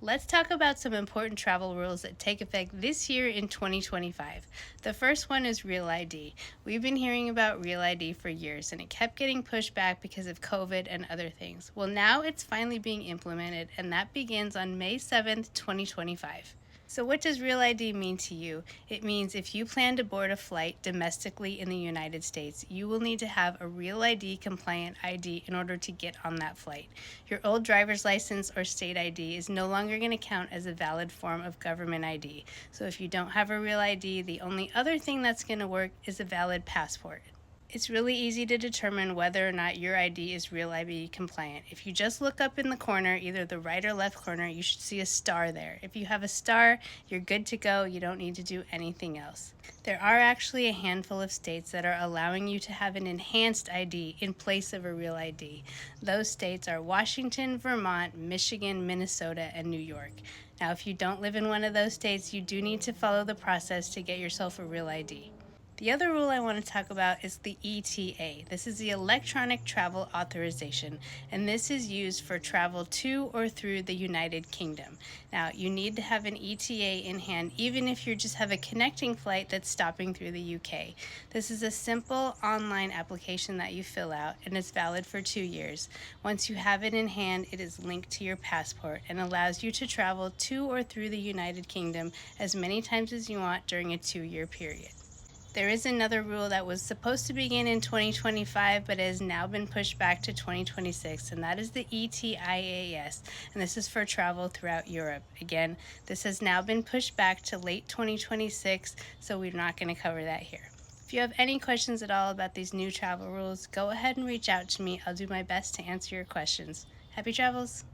Let's talk about some important travel rules that take effect this year in 2025. The first one is Real ID. We've been hearing about Real ID for years and it kept getting pushed back because of COVID and other things. Well, now it's finally being implemented and that begins on May 7th, 2025. So, what does Real ID mean to you? It means if you plan to board a flight domestically in the United States, you will need to have a Real ID compliant ID in order to get on that flight. Your old driver's license or state ID is no longer going to count as a valid form of government ID. So, if you don't have a Real ID, the only other thing that's going to work is a valid passport. It's really easy to determine whether or not your ID is Real ID compliant. If you just look up in the corner, either the right or left corner, you should see a star there. If you have a star, you're good to go. You don't need to do anything else. There are actually a handful of states that are allowing you to have an enhanced ID in place of a Real ID. Those states are Washington, Vermont, Michigan, Minnesota, and New York. Now, if you don't live in one of those states, you do need to follow the process to get yourself a Real ID. The other rule I want to talk about is the ETA. This is the Electronic Travel Authorization, and this is used for travel to or through the United Kingdom. Now, you need to have an ETA in hand even if you just have a connecting flight that's stopping through the UK. This is a simple online application that you fill out, and it's valid for 2 years. Once you have it in hand, it is linked to your passport and allows you to travel to or through the United Kingdom as many times as you want during a 2-year period. There is another rule that was supposed to begin in 2025 but has now been pushed back to 2026, and that is the ETIAS, and this is for travel throughout Europe. Again, this has now been pushed back to late 2026, so we're not going to cover that here. If you have any questions at all about these new travel rules, go ahead and reach out to me. I'll do my best to answer your questions. Happy travels!